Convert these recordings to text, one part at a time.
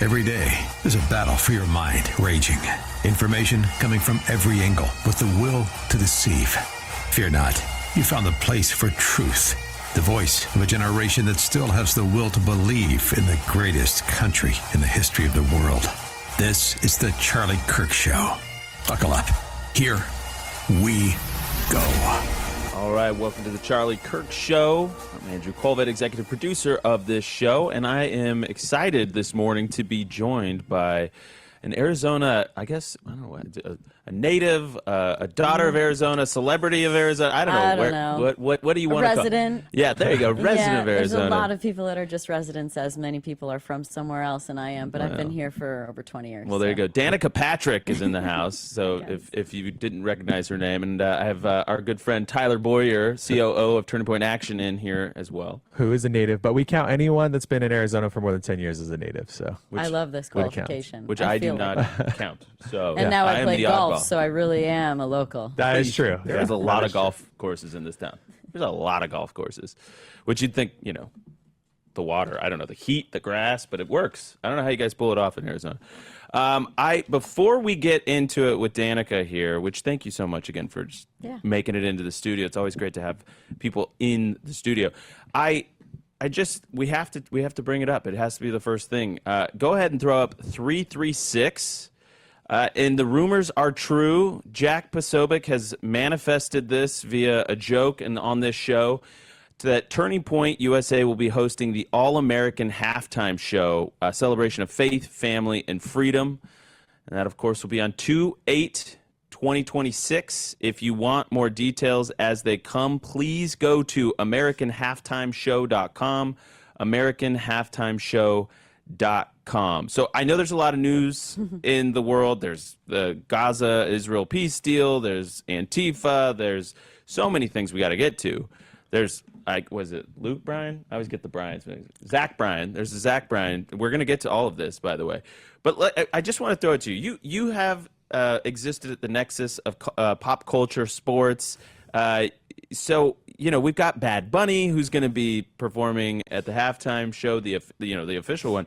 Every day, there's a battle for your mind raging. Information coming from every angle with the will to deceive. Fear not. You found the place for truth. The voice of a generation that still has the will to believe in the greatest country in the history of the world. This is the Charlie Kirk Show. Buckle up. Here we go. All right, welcome to the Charlie Kirk Show. I'm Andrew Kolvet, executive producer of this show, and I am excited this morning to be joined by an Arizona, I guess, I don't know, a native, a daughter of Arizona, celebrity of Arizona. I don't know. What do you want to call it? Resident. Yeah, there you go, resident of Arizona. There's a lot of people that are just residents, as many people are from somewhere else, and I am, but I've been here for over 20 years. Well, there you go. Danica Patrick is in the house, so Yes. if you didn't recognize her name. And I have our good friend Tyler Bowyer, COO of Turning Point Action, in here as well. Who is a native, but we count anyone that's been in Arizona for more than 10 years as a native. So I love this qualification. Which I do not count. So and now I am play the golf, oddball. so I really am a local. that is true. There's a lot of golf courses in this town. There's a lot of golf courses, which you'd think, you know, the water, I don't know, the heat, the grass, but it works. I don't know how you guys pull it off in Arizona. Before we get into it with Danica here, which thank you so much again for just making it into the studio. It's always great to have people in the studio. We have to bring it up. It has to be the first thing. Go ahead and throw up 336. And the rumors are true. Jack Posobiec has manifested this via a joke and on this show that Turning Point USA will be hosting the All-American Halftime Show, a celebration of faith, family, and freedom. And that, of course, will be on 2/8/2026. If you want more details as they come, please go to AmericanHalftimeShow.com, AmericanHalftimeShow.com. So I know there's a lot of news in the world. There's the Gaza-Israel peace deal. There's Antifa. There's so many things we got to get to. There's, was it Luke Bryan? I always get the Bryans. Zach Bryan. There's a Zach Bryan. We're going to get to all of this, by the way. But I just want to throw it to you. You have existed at the nexus of pop culture, sports. So, you know, we've got Bad Bunny, who's going to be performing at the halftime show, the official one.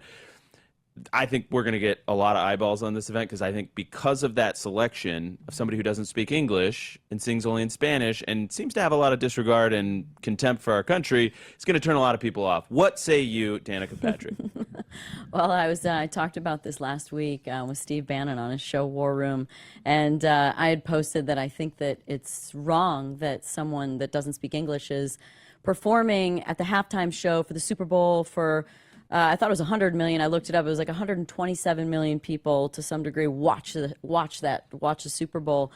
I think we're going to get a lot of eyeballs on this event because I think because of that selection of somebody who doesn't speak English and sings only in Spanish and seems to have a lot of disregard and contempt for our country, it's going to turn a lot of people off. What say you, Danica Patrick? Well, I talked about this last week with Steve Bannon on his show War Room, and I had posted that I think that it's wrong that someone that doesn't speak English is performing at the halftime show for the Super Bowl for I thought it was 100 million. I looked it up. It was like 127 million people to some degree watch the Super Bowl.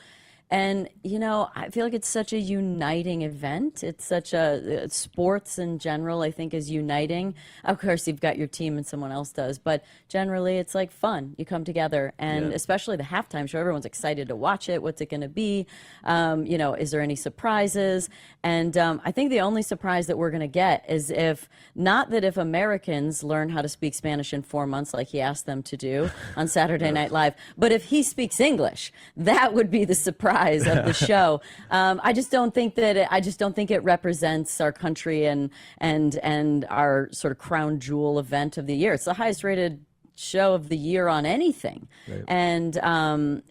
And, you know, I feel like it's such a uniting event. It's such a sports in general, I think, is uniting. Of course, you've got your team and someone else does, but generally it's like fun. You come together, and especially the halftime show, everyone's excited to watch it. What's it going to be? You know, is there any surprises? And I think the only surprise that we're going to get is if Americans learn how to speak Spanish in 4 months like he asked them to do on Saturday Night Live, but if he speaks English, that would be the surprise of the show. I just don't think it represents our country and our sort of crown jewel event of the year. It's the highest rated show of the year on anything. Right. And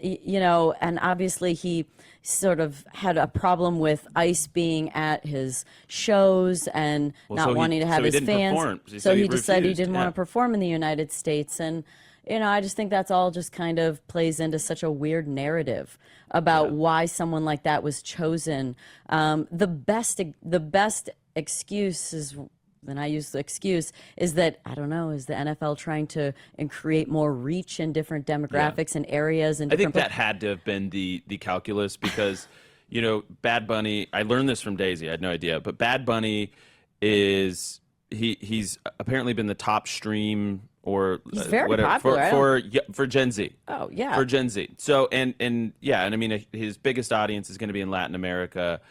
you know, and obviously he sort of had a problem with ICE being at his shows and not wanting to have his fans. So he decided he didn't want to perform in the United States. And you know, I just think that's all just kind of plays into such a weird narrative about why someone like that was chosen. The best excuse is, and I use the excuse, is that, I don't know, is the NFL trying to create more reach in different demographics and areas? And I think that had to have been the calculus because, you know, Bad Bunny, I learned this from Daisy, I had no idea, but Bad Bunny is, he's apparently been the top stream or he's very popular for Gen Z. Oh yeah, for Gen Z. So and yeah, and I mean his biggest audience is going to be in Latin America.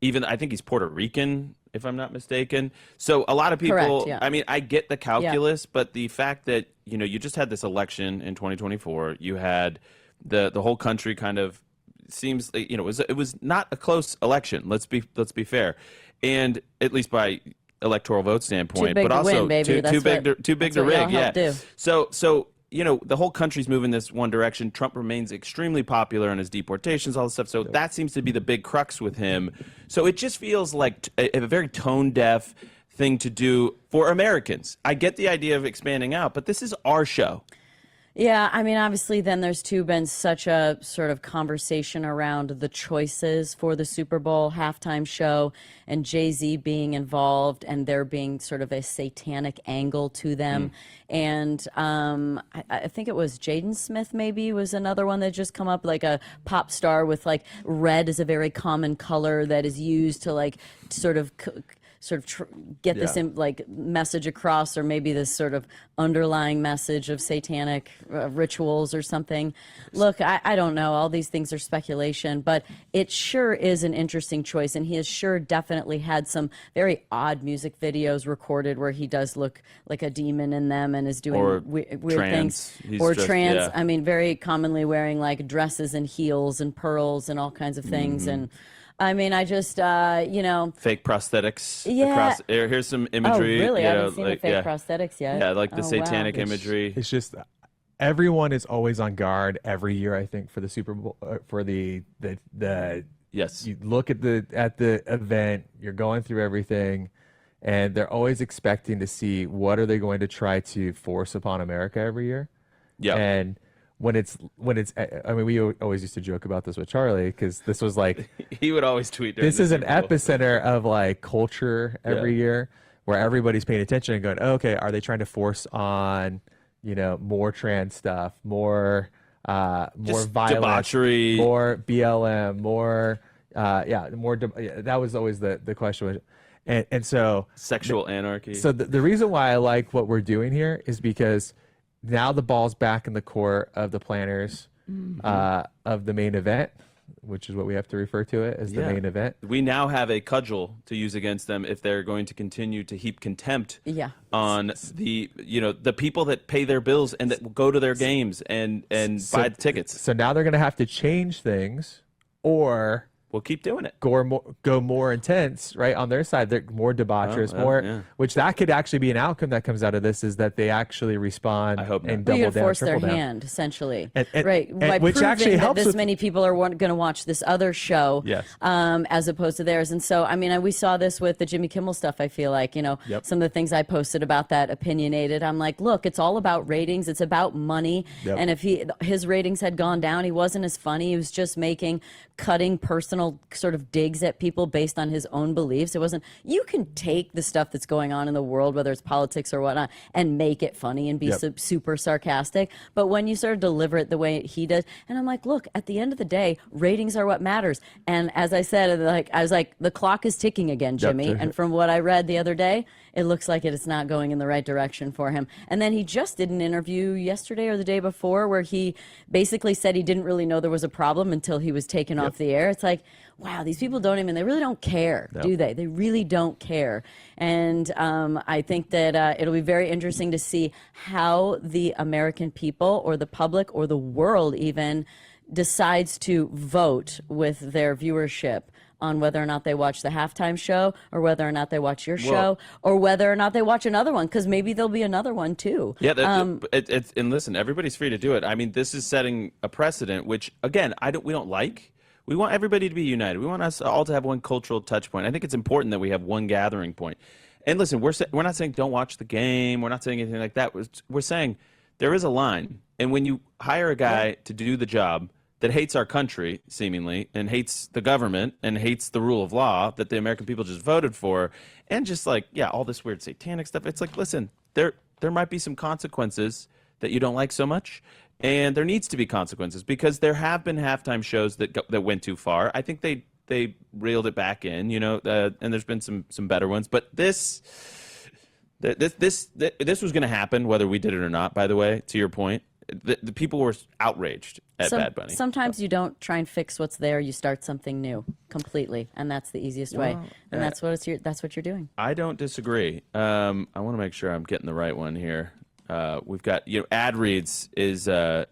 Even I think he's Puerto Rican, if I'm not mistaken. So a lot of people. Correct, yeah. I mean, I get the calculus, but the fact that you know you just had this election in 2024, you had the whole country kind of seems you know it was not a close election. Let's be fair, and at least by electoral vote standpoint, big but to also win, baby. too big That's to what y'all rig. Yeah. help do. So the whole country's moving this one direction. Trump remains extremely popular in his deportations, all this stuff. So that seems to be the big crux with him. So it just feels like a very tone deaf thing to do for Americans. I get the idea of expanding out, but this is our show. Yeah, I mean, obviously, then there's been such a sort of conversation around the choices for the Super Bowl halftime show and Jay-Z being involved and there being sort of a satanic angle to them. And I think it was Jaden Smith maybe was another one that just come up, like a pop star with like red is a very common color that is used to like sort of get this like message across, or maybe this sort of underlying message of satanic rituals or something. Look, I don't know. All these things are speculation, but it sure is an interesting choice. And he has sure definitely had some very odd music videos recorded where he does look like a demon in them and is doing weird things. Or trans. Yeah. I mean, very commonly wearing like dresses and heels and pearls and all kinds of things. And I mean, I just, fake prosthetics. Yeah. Here's some imagery. Oh, really? I haven't seen the fake prosthetics yet. Yeah, like the satanic wow. imagery. It's just everyone is always on guard every year. I think for the Super Bowl, for the Yes. You look at the event, you're going through everything, and they're always expecting to see what are they going to try to force upon America every year. Yeah. And when it's, I mean, we always used to joke about this with Charlie because this was like, he would always tweet. This is an epicenter of like culture every year where everybody's paying attention and going, oh, okay, are they trying to force on, more trans stuff, more violence, debauchery, more BLM, more, that was always the question. And so sexual anarchy. So the reason why I like what we're doing here is because now the ball's back in the court of the planners of the main event, which is what we have to refer to it as the main event. We now have a cudgel to use against them if they're going to continue to heap contempt on the people that pay their bills and that go to their games and buy the tickets. So now they're going to have to change things, or we'll keep doing it. Go more intense, right? On their side, they're more debaucherous, which that could actually be an outcome that comes out of this, is that they actually respond and double down, force triple their down. hand, essentially. Right. By which proving actually that helps this many people are going to watch this other show as opposed to theirs. And so, I mean, we saw this with the Jimmy Kimmel stuff, I feel like, some of the things I posted about that opinionated. I'm like, look, it's all about ratings. It's about money. And if his ratings had gone down, he wasn't as funny. He was just cutting personal sort of digs at people based on his own beliefs. It wasn't, you can take the stuff that's going on in the world, whether it's politics or whatnot, and make it funny and be super sarcastic. But when you sort of deliver it the way he does, and I'm like, look, at the end of the day, ratings are what matters. And as I said, I was like, the clock is ticking again, Jimmy. And from what I read the other day, it looks like it's not going in the right direction for him. And then he just did an interview yesterday or the day before where he basically said he didn't really know there was a problem until he was taken off the air. It's like, wow, these people they really don't care, do they? They really don't care. And I think that it'll be very interesting to see how the American people or the public or the world even decides to vote with their viewership on whether or not they watch the halftime show, or whether or not they watch your show, or whether or not they watch another one, because maybe there'll be another one too. Yeah, and listen, everybody's free to do it. I mean, this is setting a precedent, which again, we don't like. We want everybody to be united. We want us all to have one cultural touch point. I think it's important that we have one gathering point. And listen, we're not saying don't watch the game. We're not saying anything like that. We're saying there is a line, and when you hire a guy to do the job that hates our country, seemingly, and hates the government, and hates the rule of law that the American people just voted for, and just like, all this weird satanic stuff, it's like, listen, there might be some consequences that you don't like so much, and there needs to be consequences, because there have been halftime shows that went too far. I think they reeled it back in, and there's been some better ones, but this was going to happen whether we did it or not, by the way, to your point. The people were outraged at Bad Bunny. Sometimes you don't try and fix what's there; you start something new completely, and that's the easiest way. And that's what you're doing. I don't disagree. I want to make sure I'm getting the right one here. We've got ad reads is that's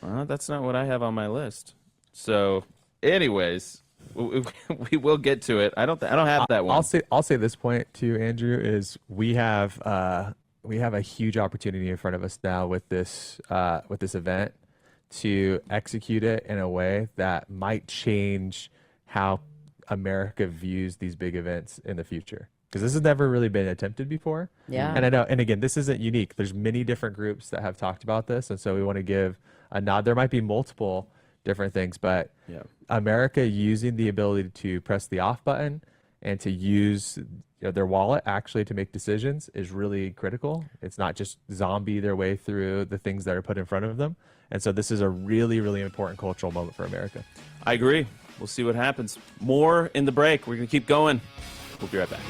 not what I have on my list. So, anyways, we will get to it. I don't have that one. I'll say this point too, Andrew, is we have a huge opportunity in front of us now with this event to execute it in a way that might change how America views these big events in the future. Because this has never really been attempted before. Yeah. And I know, and again, this isn't unique. There's many different groups that have talked about this, and so we want to give a nod. There might be multiple different things, but America using the ability to press the off button and to use their wallet actually to make decisions is really critical. It's not just zombie their way through the things that are put in front of them. And so this is a really, really important cultural moment for America. I agree. We'll see what happens. More in the break. We're going to keep going. We'll be right back.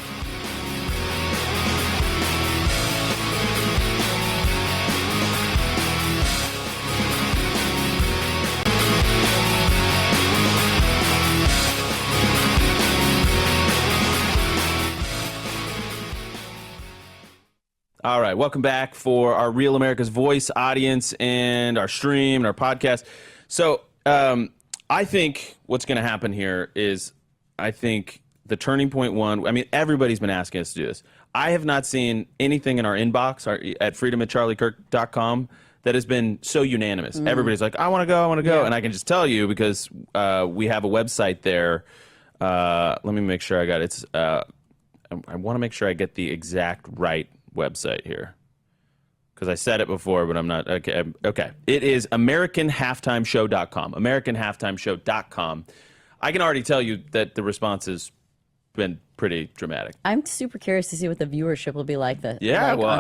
All right, welcome back for our Real America's Voice audience and our stream and our podcast. So I think what's going to happen here is I think the turning point one, I mean, everybody's been asking us to do this. I have not seen anything in our inbox at freedomatcharliekirk.com that has been so unanimous. Everybody's like, I want to go. Yeah. And I can just tell you because we have a website there. Let me make sure I got it. I want to make sure I get the exact right website here because I said it before, but I'm not. Okay. It is AmericanHalftimeShow.com. AmericanHalftimeShow.com. I can already tell you that the response has been pretty dramatic. I'm super curious to see what the viewership will be like. On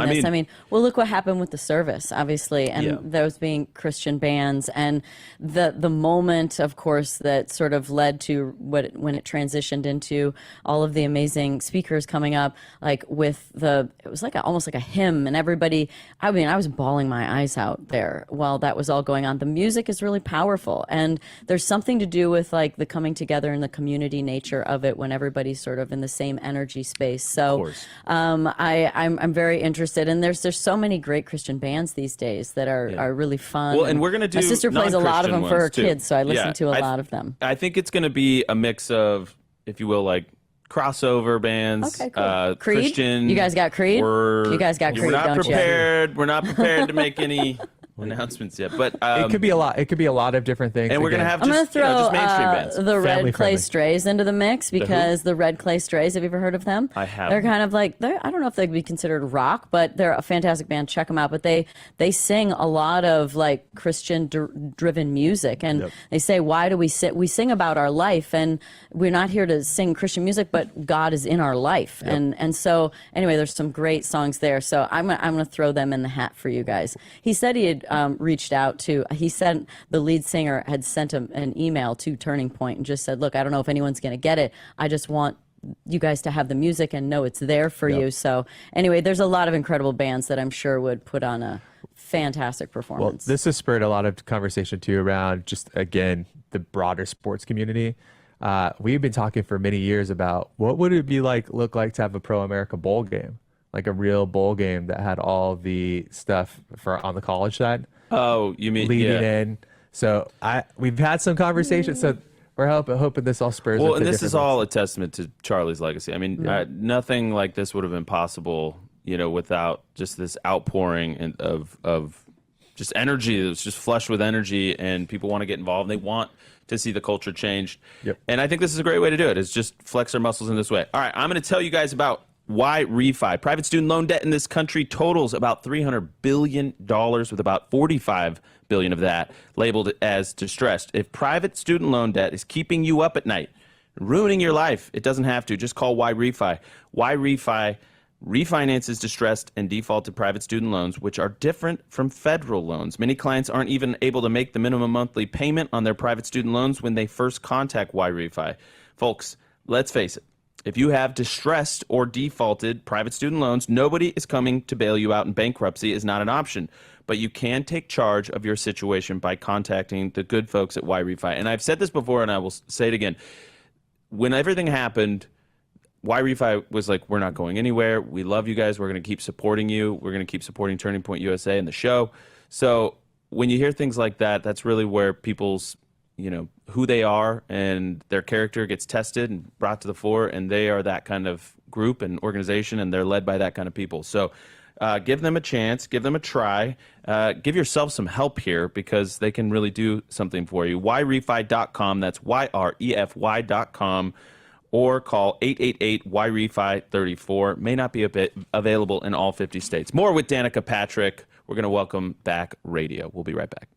this. I mean, well, look what happened with the service, obviously, and those being Christian bands, and the moment, of course, that sort of led to when it transitioned into all of the amazing speakers coming up, like with it was like almost like a hymn, and everybody. I mean, I was bawling my eyes out there while that was all going on. The music is really powerful, and there's something to do with like the coming together and the community nature of it when everybody's sort of in the same energy space. So I'm very interested, and there's so many great Christian bands these days that are really fun. Well, and we're gonna do. My sister plays a lot of them for her kids, so I listen to a lot of them. I think it's gonna be a mix of, if you will, like crossover bands. Okay, cool. Creed? Christian. You guys got Creed? You guys got Creed, We're not don't prepared. We're not prepared to make any announcements yet, but it could be a lot. It could be a lot of different things. And we're gonna have I'm gonna throw just mainstream bands. The Red Clay Strays into the mix because the Red Clay Strays. Have you ever heard of them? I have. They're kind of like I don't know if they'd be considered rock, but they're a fantastic band. Check them out. But they sing a lot of like Christian driven music, and they say, why do we sit? We sing about our life, and we're not here to sing Christian music, but God is in our life, and so anyway, there's some great songs there. So I'm gonna throw them in the hat for you guys. He said he had reached out to, he said the lead singer had sent him an email to Turning Point and just said, look, I don't know if anyone's going to get it. I just want you guys to have the music and know it's there for you. So anyway, there's a lot of incredible bands that I'm sure would put on a fantastic performance. Well, this has spurred a lot of conversation too around just, again, the broader sports community. We've been talking for many years about what would it look like to have a Pro America bowl game, like a real bowl game that had all the stuff on the college side. Oh, you mean leading in? So we've had some conversations. So we're hoping this all spurs. Well, and this is all a testament to Charlie's legacy. I mean, nothing like this would have been possible, without just this outpouring of just energy. It was just flushed with energy, and people want to get involved. They want to see the culture changed. And I think this is a great way to do it. Is just flex our muscles in this way. All right, I'm going to tell you guys about Yrefi. Private student loan debt in this country totals about $300 billion, with about $45 billion of that labeled as distressed. If private student loan debt is keeping you up at night, ruining your life, it doesn't have to. Just call Yrefi. Yrefi refinances distressed and defaulted private student loans, which are different from federal loans. Many clients aren't even able to make the minimum monthly payment on their private student loans when they first contact Yrefi. Folks, let's face it. If you have distressed or defaulted private student loans, nobody is coming to bail you out, and bankruptcy is not an option. But you can take charge of your situation by contacting the good folks at Yrefi. And I've said this before, and I will say it again. When everything happened, Yrefi was like, we're not going anywhere. We love you guys. We're going to keep supporting you. We're going to keep supporting Turning Point USA and the show. So when you hear things like that, that's really where people's who they are, and their character gets tested and brought to the fore, and they are that kind of group and organization, and they're led by that kind of people. So give them a chance, give them a try, give yourself some help here, because they can really do something for you. Yrefi.com, that's YREFY.com, or call 888-YREFI-34. May not be available in all 50 states. More with Danica Patrick. We're going to welcome back radio. We'll be right back.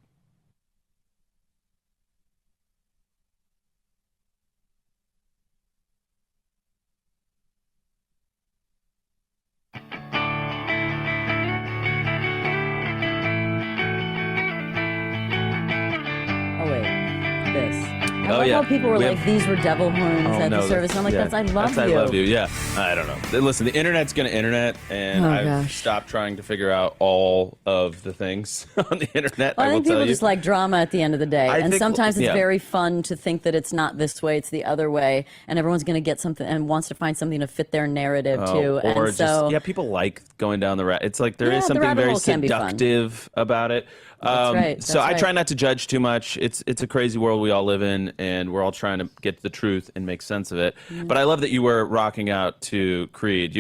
I love how people were like, these were devil horns at the service. And I'm like, yeah, that's I love I you. love you, yeah. I don't know. Listen, the internet's going to internet, and I've stopped trying to figure out all of the things on the internet. Well, I think people just just like drama at the end of the day. And sometimes it's very fun to think that it's not this way, it's the other way, and everyone's going to get something and wants to find something to fit their narrative too. Or and just, people like going down the rabbit. It's like there is something very seductive about it. That's right. So I try not to judge too much. It's a crazy world we all live in, and we're all trying to get to the truth and make sense of it. Yeah. But I love that you were rocking out to Creed.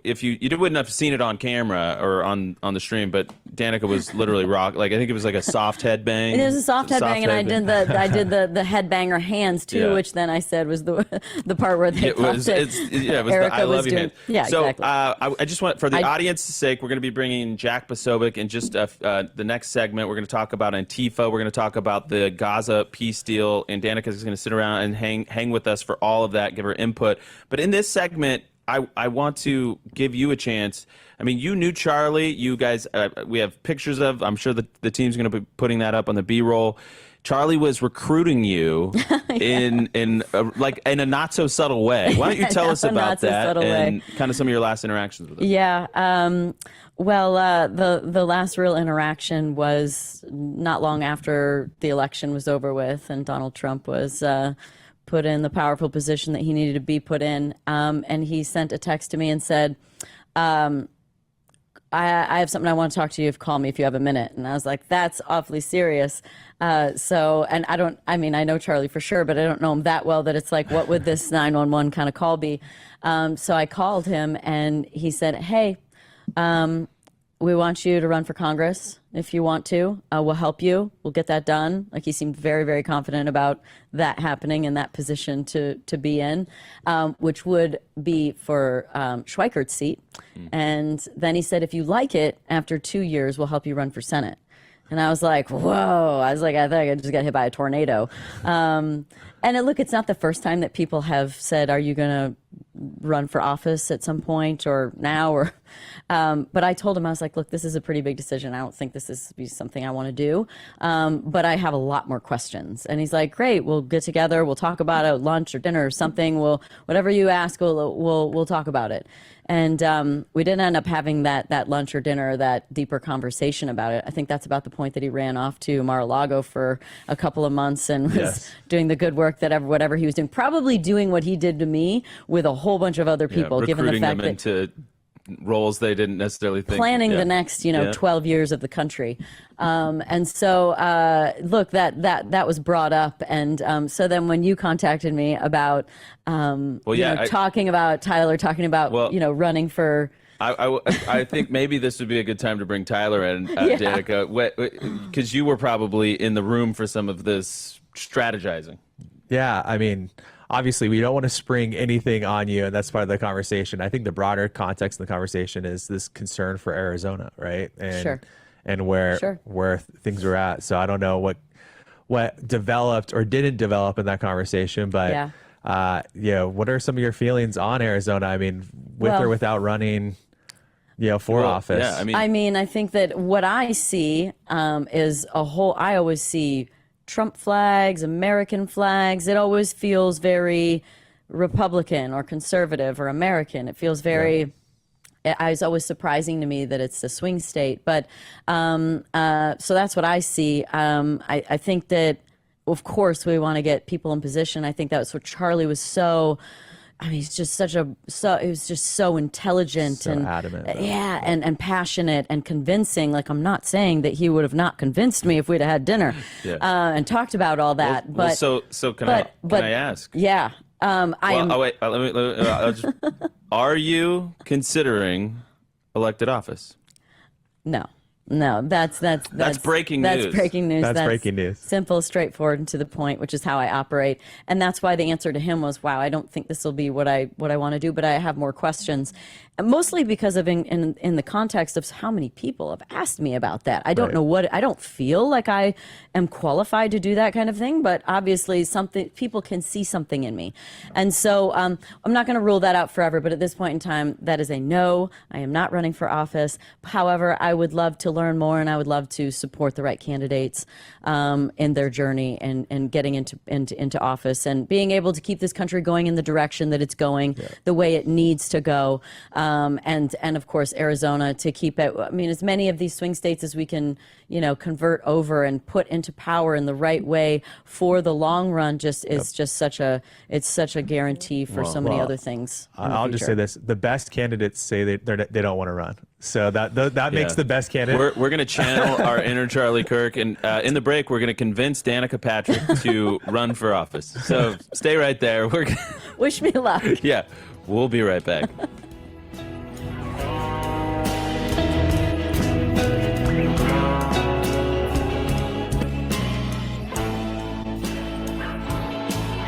If you wouldn't have seen it on camera or on the stream, but Danica was literally rock. Like, I think it was like a soft headbang. It was a soft headbang, and I did the headbanger hands too, which then I said was the part where they popped it. It was the I love you hand. Yeah, so, exactly. I just want, for the audience's sake, we're going to be bringing Jack Posobiec in just the next segment. We're going to talk about Antifa. We're going to talk about the Gaza peace deal, and Danica is going to sit around and hang with us for all of that, give her input. But in this segment, I want to give you a chance. I mean, you knew Charlie. You guys, we have pictures of. I'm sure the team's going to be putting that up on the B-roll. Charlie was recruiting you in a not so subtle way. Why don't you tell us about that and kind of some of your last interactions with him? Yeah. Well, the last real interaction was not long after the election was over with, and Donald Trump was put in the powerful position that he needed to be put in. And he sent a text to me and said, I have something I want to talk to you. Call me if you have a minute. And I was like, that's awfully serious. And I know Charlie for sure, but I don't know him that well that it's like, what would this 911 kind of call be? So I called him, and he said, hey, we want you to run for Congress if you want to. We'll help you. We'll get that done. Like, he seemed very, very confident about that happening and that position to be in, which would be for Schweikert's seat. And then he said, if you like it, after 2 years, we'll help you run for Senate. And I was like, whoa. I was like, I think I just got hit by a tornado. And look, it's not the first time that people have said, are you going to run for office at some point or now? But I told him, I was like, look, this is a pretty big decision. I don't think this is something I want to do. But I have a lot more questions. And he's like, great, we'll get together. We'll talk about it, lunch or dinner or something. Whatever you ask, we'll talk about it. And we didn't end up having that lunch or dinner, that deeper conversation about it. I think that's about the point that he ran off to Mar-a-Lago for a couple of months and was doing the good work that whatever he was doing, probably doing what he did to me with a whole bunch of other people, given the fact them into roles they didn't necessarily think. Planning the next, 12 years of the country. And so, look, that was brought up. And so then when you contacted me about, talking about Tyler, talking about, running for... I think maybe this would be a good time to bring Tyler in, Danica, because you were probably in the room for some of this strategizing. Yeah, I mean, obviously we don't want to spring anything on you, and that's part of the conversation. I think the broader context of the conversation is this concern for Arizona, right? And, and where things are at. So I don't know what developed or didn't develop in that conversation, but what are some of your feelings on Arizona? I mean, with or without running, for office? Yeah, I think that what I see is I always see Trump flags, American flags. It always feels very Republican or conservative or American. It feels very... It's always surprising to me that it's a swing state. But so that's what I see. I think that, of course, we want to get people in position. I think that's what Charlie was so I mean, he's just he was just so intelligent So and adamant about it. yeah, and passionate and convincing. Like, I'm not saying that he would have not convinced me if we'd have had dinner and talked about all that. Well, so can I ask? Yeah. Wait. I'll just, are you considering elected office? No, that's breaking news. news. That's breaking news. That's breaking news. Simple, straightforward, and to the point, which is how I operate. And that's why the answer to him was, "Wow, I don't think this will be what I want to do, but I have more questions." And mostly because of in the context of how many people have asked me about that. I don't know I don't feel like I am qualified to do that kind of thing, but obviously people can see something in me. And so I'm not going to rule that out forever, but at this point in time, that is a no. I am not running for office. However, I would love to learn more, and I would love to support the right candidates in their journey and getting into office and being able to keep this country going in the direction that it's going, the way it needs to go. And of course Arizona, to keep it, I mean, as many of these swing states as we can, convert over and put into power in the right way for the long run is just such a guarantee for so many other things. I'll just say this: the best candidates say they don't want to run, so that makes the best candidate. We're going to channel our inner Charlie Kirk, and in the break we're going to convince Danica Patrick to run for office. So stay right there. Wish me luck. Yeah, we'll be right back.